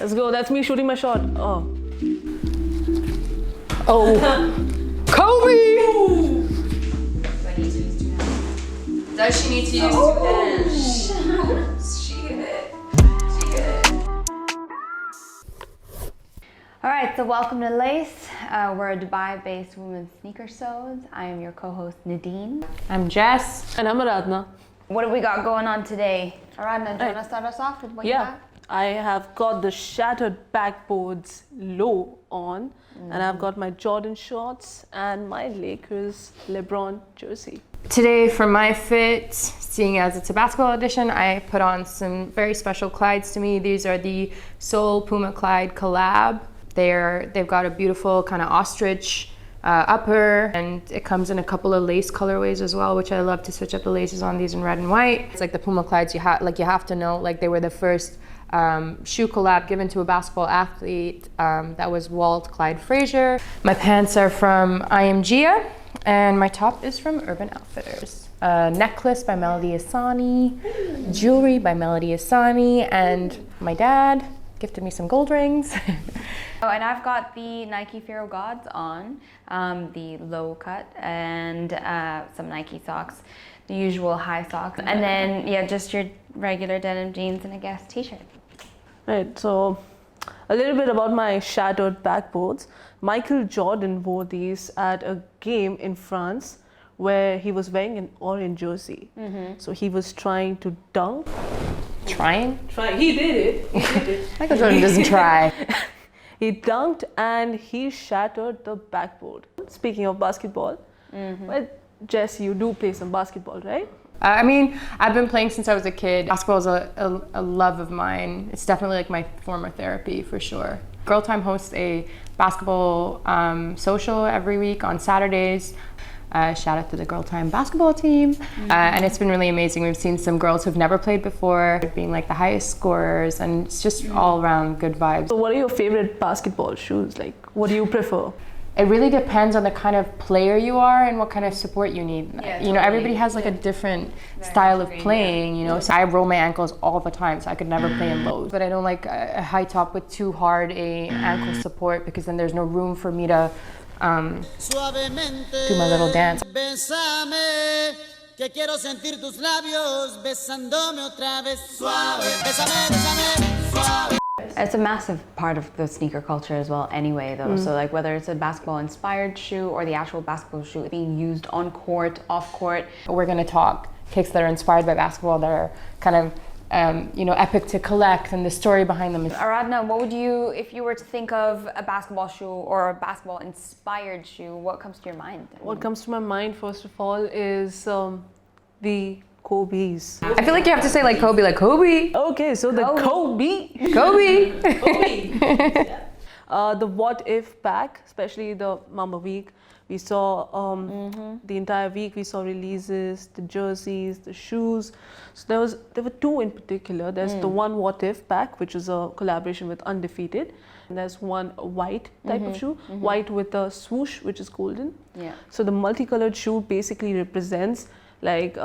Let's go. That's me shooting my shot. Oh. Oh. Kobe! Does she need to use two hands? She hit it. She hit it. All right, so welcome to Lace. We're a Dubai-based women's sneaker shows. I am your co-host Nadine. I'm Jess. And I'm Aradhana. What have we got going on today? Aradhana, do you want to start us off with what you have? I have got the shattered backboards low on, and I've got my Jordan shorts and my Lakers Lebron jersey. Today for my fit, seeing as it's a basketball edition, I put on some very special Clydes to me. These are the Soul Puma Clyde collab. They've got a beautiful kind of ostrich upper, and it comes in a couple of lace colorways as well, which I love to switch up the laces on these in red and white. It's like the Puma Clydes, you have to know, like they were the first shoe collab given to a basketball athlete. That was Walt Clyde Frazier. My pants are from IMGA, and my top is from Urban Outfitters. Necklace by Melody Asani, jewelry by Melody Asani, and my dad gifted me some gold rings. Oh, and I've got the Nike Fear of Gods on, the low cut, and some Nike socks, the usual high socks, and then just your regular denim jeans and a Guess t-shirt. Right, so a little bit about my shattered backboards. Michael Jordan wore these at a game in France where he was wearing an orange jersey. So he was trying to dunk. Trying? He did it. Michael Jordan doesn't try. He dunked and he shattered the backboard. Speaking of basketball, well, Jess, you do play some basketball, right? I mean, I've been playing since I was a kid. Basketball is a love of mine. It's definitely like my form of therapy for sure. Girl Time hosts a basketball social every week on Saturdays. Shout out to the Girl Time basketball team. And it's been really amazing. We've seen some girls who've never played before being like the highest scorers, and it's just all around good vibes. So what are your favorite basketball shoes? Like, what do you prefer? It really depends on the kind of player you are and what kind of support you need. Yeah, you know, everybody has like a different style of playing, you know. So I roll my ankles all the time, so I could never play in lows. But I don't like a high top with too hard a ankle support, because then there's no room for me to do my little dance. Bésame, que quiero sentir tus labios besándome otra vez suave. Bésame, bésame, suave. It's a massive part of the sneaker culture as well anyway though. So like whether it's a basketball inspired shoe or the actual basketball shoe being used on court, off court. We're gonna talk kicks that are inspired by basketball, that are kind of epic to collect, and the story behind them. Aradhana, what would you, if you were to think of a basketball shoe or a basketball inspired shoe, what comes to your mind? What comes to my mind first of all is the Kobe's. I feel like you have to say like Kobe, like Kobe. Okay, so the Kobe. Kobe. The What If pack, especially the Mamba week, we saw the entire week. We saw releases, the jerseys, the shoes. So there were two in particular. There's the one What If pack, which is a collaboration with Undefeated, and there's one white type of shoe, white with a swoosh, which is golden. Yeah. So the multicolored shoe basically represents like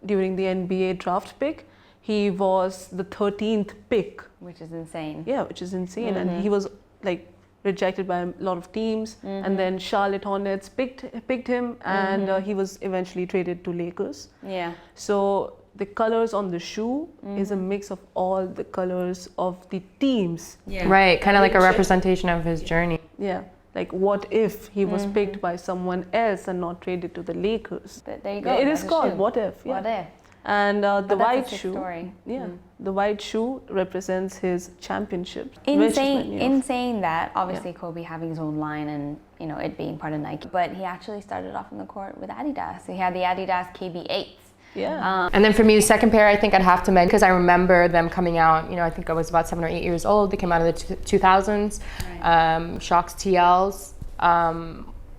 during the NBA draft pick, he was the 13th pick. Which is insane. Yeah, which is insane. And he was like rejected by a lot of teams. And then Charlotte Hornets picked him, and he was eventually traded to Lakers. Yeah. So the colors on the shoe is a mix of all the colors of the teams. Yeah. Right, kind of like a representation of his journey. Yeah. Like, what if he was picked by someone else and not traded to the Lakers? There you go. It is That's a called shoe. What If. Yeah. What if? And the But white that's a sick shoe. story. Yeah. The white shoe represents his championship. which is when, you know, In saying that, obviously Kobe having his own line and it being part of Nike, but he actually started off in the court with Adidas. He had the Adidas KB8s. Yeah. And then for me, the second pair, I think I'd have to mention, because I remember them coming out, I think I was about 7 or 8 years old. They came out of the 2000s. Right. Shox TLs,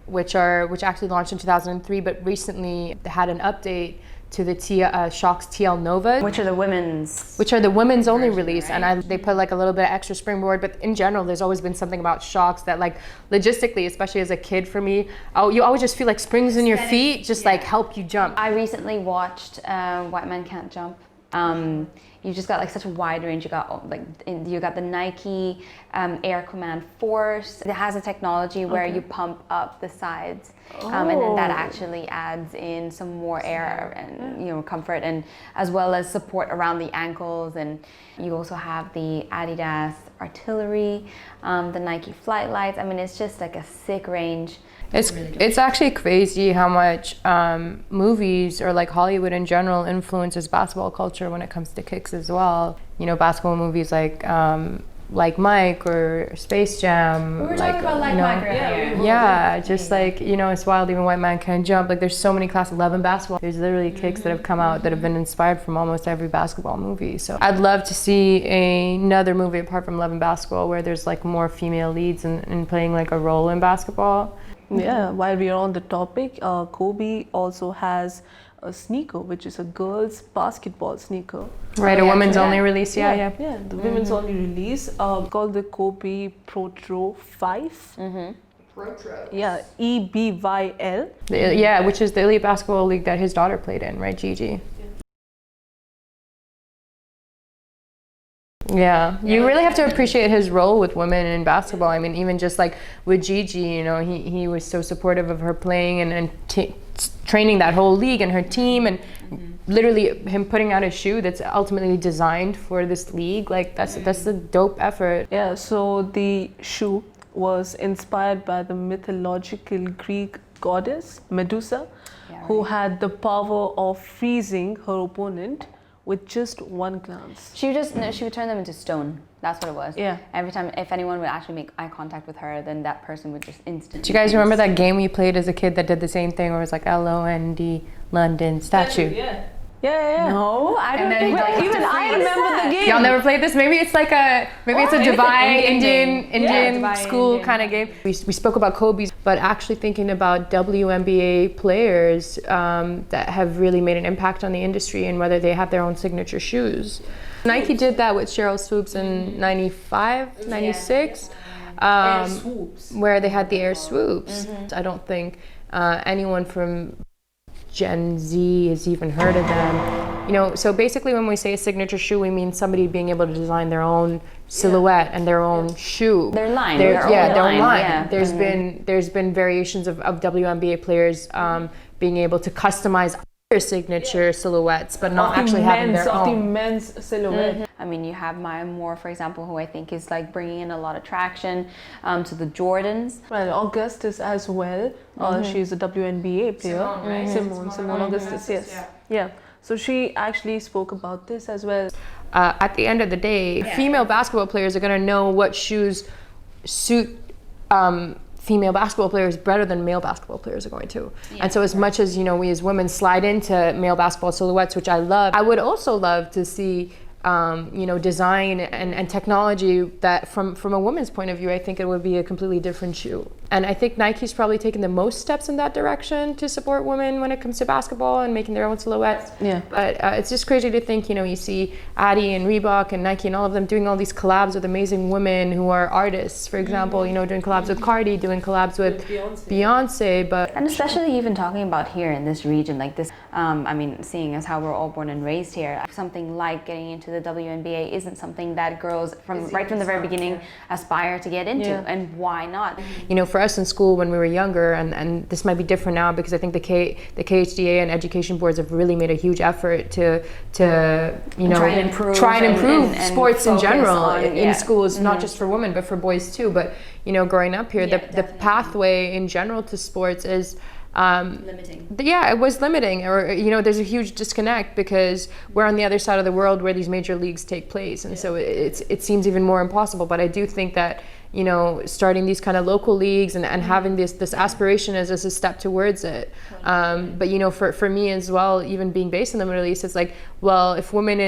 which actually launched in 2003, but recently had an update to the Shox TL Nova, Which are the women's only version, release, right? and they put like a little bit of extra springboard. But in general, there's always been something about Shox that, like, logistically, especially as a kid, for me, you always just feel like springs in your feet just like help you jump. I recently watched White Men Can't Jump. you just got like such a wide range. You got the Nike Air Command Force. It has a technology where you pump up the sides, and then that actually adds in some more air and comfort, and as well as support around the ankles. And you also have the Adidas Artillery, the Nike Flight Lights. I mean, it's just like a sick range. It's actually crazy how much movies or like Hollywood in general influences basketball culture when it comes to kicks as well. You know, basketball movies like Mike or Space Jam. We were talking about Mike earlier. Yeah, just like, it's wild, even White Man Can't Jump. Like there's so many class 11 basketball. There's literally kicks that have come out that have been inspired from almost every basketball movie. So I'd love to see another movie apart from Love and Basketball where there's like more female leads and playing like a role in basketball. Yeah, while we are on the topic, Kobe also has a sneaker, which is a girls' basketball sneaker. Right, a women's only release, yeah. The women's only release called the Kobe Protro 5. Protro. Yeah, EBYL. Yeah, which is the elite basketball league that his daughter played in, right, Gigi? Yeah, you really have to appreciate his role with women in basketball. I mean, even just like with Gigi, he was so supportive of her playing and training that whole league and her team, and literally him putting out a shoe that's ultimately designed for this league. Like that's a dope effort. Yeah, so the shoe was inspired by the mythological Greek goddess Medusa, who had the power of freezing her opponent with just one glance. She would turn them into stone. That's what it was. Yeah. Every time, if anyone would actually make eye contact with her, then that person would just instantly. Do you guys remember that game we played as a kid that did the same thing, where it was like LOND London statue? Yeah. No, I don't think Even I remember the game. Y'all never played this? Maybe it's like a Dubai Indian school kind of game. We spoke about Kobe's, but actually thinking about WNBA players that have really made an impact on the industry and whether they have their own signature shoes. Nike did that with Cheryl Swoops in 95, 96. Air swoops. Where they had the Air Swoops. I don't think anyone from Gen Z has even heard of them. So basically when we say a signature shoe, we mean somebody being able to design their own silhouette and their own shoe. Their line. Their own line. Yeah. There's been variations of WNBA players being able to customize their signature silhouettes, but not actually having their own. Of the men's silhouette. I mean, you have Maya Moore, for example, who I think is like bringing in a lot of traction to the Jordans. Well, Augustus as well. She's a WNBA player. Simone Augustus, yes. Yeah. So she actually spoke about this as well. At the end of the day, female basketball players are going to know what shoes suit female basketball players better than male basketball players are going to. And so as much as, we as women slide into male basketball silhouettes, which I love, I would also love to see design and technology that from a woman's point of view, I think it would be a completely different shoe. And I think Nike's probably taken the most steps in that direction to support women when it comes to basketball and making their own silhouettes. Yeah. But it's just crazy to think, you see Adi and Reebok and Nike and all of them doing all these collabs with amazing women who are artists, for example, doing collabs with Cardi, doing collabs with Beyonce. But and especially even talking about here in this region, like this, seeing as how we're all born and raised here, something like getting into the WNBA isn't something that girls from the very beginning aspire to get into, and why not? For us in school when we were younger, and this might be different now because I think the KHDA and education boards have really made a huge effort to try and improve and sports in general in schools, not Mm-hmm. just for women but for boys too. But growing up here, the pathway in general to sports is limiting. It was limiting, or there's a huge disconnect because we're on the other side of the world where these major leagues take place, and so it seems even more impossible. But I do think that starting these kind of local leagues and having this aspiration as a step towards it. But for me as well, even being based in the Middle East, it's like, well, if women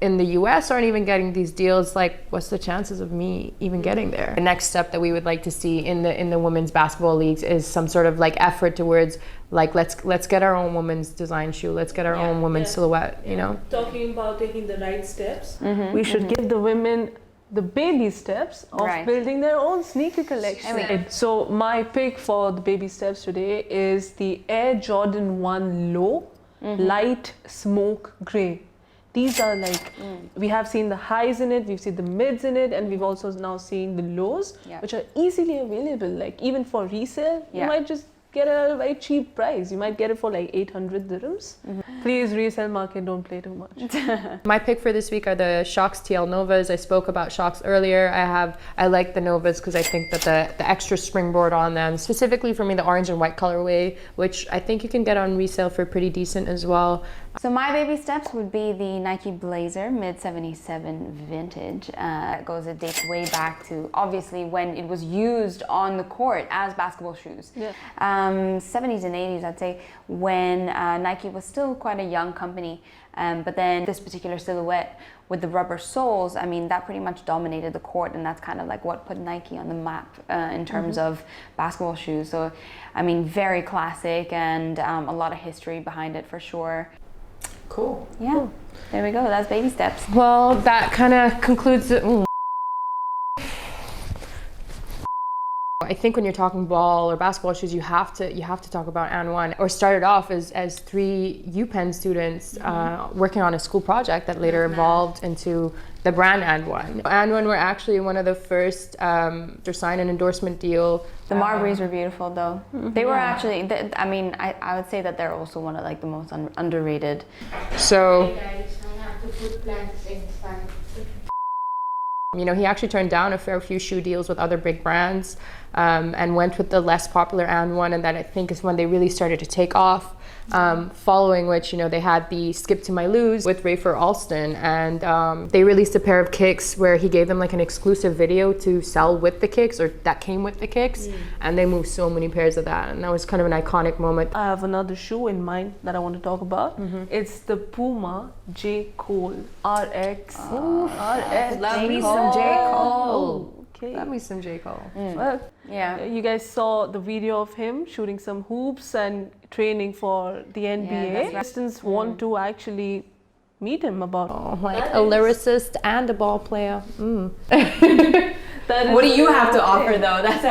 in the US aren't even getting these deals, like what's the chances of me even getting there? The next step that we would like to see in the women's basketball leagues is some sort of like effort towards like let's get our own women's design shoe, let's get our own women's silhouette, Talking about taking the right steps, we should give the women the baby steps of building their own sneaker collection. So my pick for the baby steps today is the Air Jordan 1 Low Light Smoke Grey. These are like, we have seen the highs in it, we've seen the mids in it, and we've also now seen the lows, which are easily available. Like even for resale, you might just get it at a very cheap price. You might get it for like 800 dirhams. Please, resale market, don't play too much. My pick for this week are the Shox TL Novas. I spoke about Shox earlier. I like the Novas because I think that the extra springboard on them, specifically for me, the orange and white colorway, which I think you can get on resale for pretty decent as well. So my baby steps would be the Nike Blazer mid 77 vintage. It dates way back to obviously when it was used on the court as basketball shoes. 70s and 80s, I'd say, when Nike was still quite a young company. But then this particular silhouette with the rubber soles, I mean, that pretty much dominated the court, and that's kind of like what put Nike on the map in terms of basketball shoes. So, I mean, very classic and a lot of history behind it for sure. Cool. Yeah, cool. There we go. That's baby steps. Well, that kind of concludes it. I think when you're talking ball or basketball shoes, you have to talk about And1, or started off as three UPenn students working on a school project that later evolved into the brand And1. And1 were actually one of the first to sign an endorsement deal. The Marburys were beautiful though. They were actually, I mean, I would say that they're also one of like the most underrated. So, you know, he actually turned down a fair few shoe deals with other big brands and went with the less popular And1, and that I think is when they really started to take off. Following which, you know, they had the Skip to My Lose with Rafer Alston, and they released a pair of kicks where he gave them like an exclusive video to sell with the kicks, or that came with the kicks, and they moved so many pairs of that, and that was kind of an iconic moment. I have another shoe in mind that I want to talk about. It's the Puma J Cole RX. RX. Love me some J. Cole. Okay. Love me some J. Cole. Well, you guys saw the video of him shooting some hoops and training for the NBA. Pistons want to actually meet him about Like a lyricist and a ball player. What do you have to offer though? That's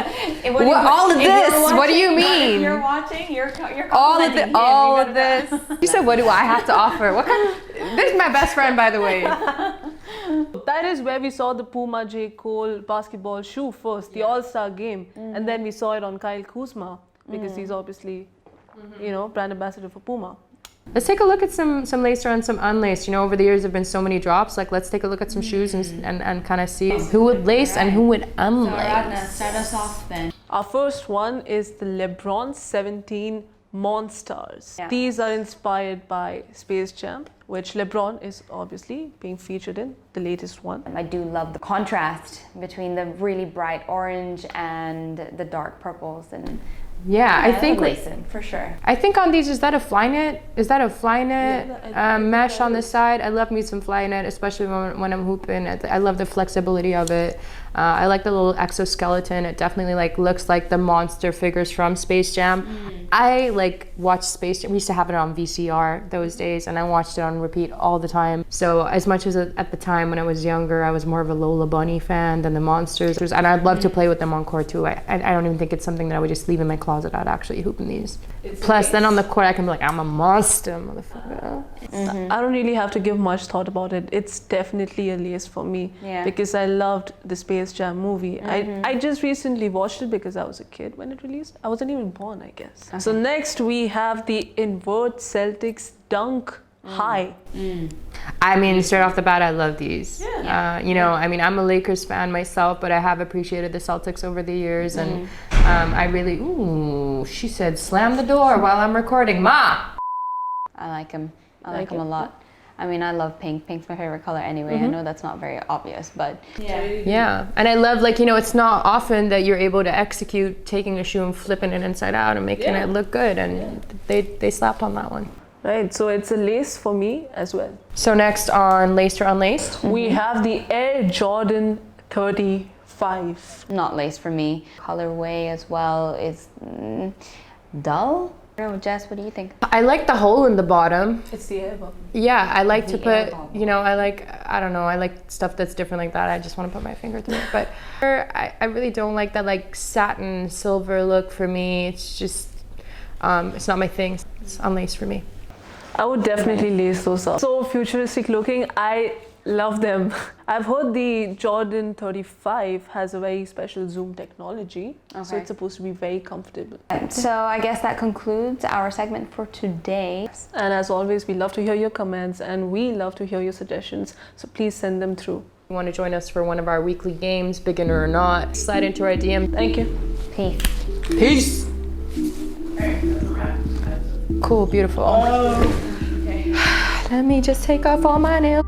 all of this. What do you mean? If you're watching, you're all of this. You said, what do I have to offer? What kind? This is my best friend, by the way. That is where we saw the Puma J Cole basketball shoe first, the All-Star game, and then we saw it on Kyle Kuzma because he's obviously, you know, brand ambassador for Puma. Let's take a look at some laced and some unlaced. You know, over the years there have been so many drops. Like, let's take a look at some shoes and kind of see who would lace and who would unlace. Start us off then. Our first one is the Lebron 17 Monsters. These are inspired by Space Jam, which Lebron is obviously being featured in, the latest one. I do love the contrast between the really bright orange and the dark purples, and I think lacing for sure. I think on these, is that a Flyknit? Is that a Flyknit mesh on the side? I love me some Flyknit, especially when I'm hooping. I love the flexibility of it. I like the little exoskeleton. It definitely like looks like the monster figures from Space Jam. I like watched Space Jam. We used to have it on VCR those days, and I watched it on repeat all the time. So as much as at the time when I was younger, I was more of a Lola Bunny fan than the Monsters, and I'd love to play with them on court too. I don't even think it's something that I would just leave in my closet. I'd actually hoop in these. Plus, then on the court, I can be like, I'm a monster, motherfucker. I don't really have to give much thought about it. It's definitely a lace for me because I loved the Space Jam movie. I just recently watched it because I was a kid when it released. I wasn't even born, I guess. So next we have the Invert Celtics Dunk High. I mean, straight off the bat, I love these. You know, I mean, I'm a Lakers fan myself, but I have appreciated the Celtics over the years, and I really, she said, slam the door while I'm recording, Ma! I like him. I like him a lot. I mean, I love pink. Pink's my favorite color anyway. I know that's not very obvious, but yeah. And I love, like, you know, it's not often that you're able to execute taking a shoe and flipping it inside out and making it look good, and they slapped on that one. Right, so it's a lace for me as well. So next on laced or unlaced? We have the Air Jordan 35. Not lace for me. Colorway as well is dull. Jess, what do you think? I like the hole in the bottom. It's the air bubble. Yeah, I like to put, you know, I like stuff that's different like that. I just want to put my finger through it. But I really don't like that like satin silver look for me. It's just, it's not my thing. It's unlaced for me. I would definitely lace those up. So futuristic looking, I love them. I've heard the Jordan 35 has a very special zoom technology, so Okay. it's supposed to be very comfortable. So I guess that concludes our segment for today. And as always, we love to hear your comments and we love to hear your suggestions, so please send them through. You want to join us for one of our weekly games, beginner or not, slide into our DM. Thank you. Peace. Peace. Cool, beautiful. Let me just take off all my nails.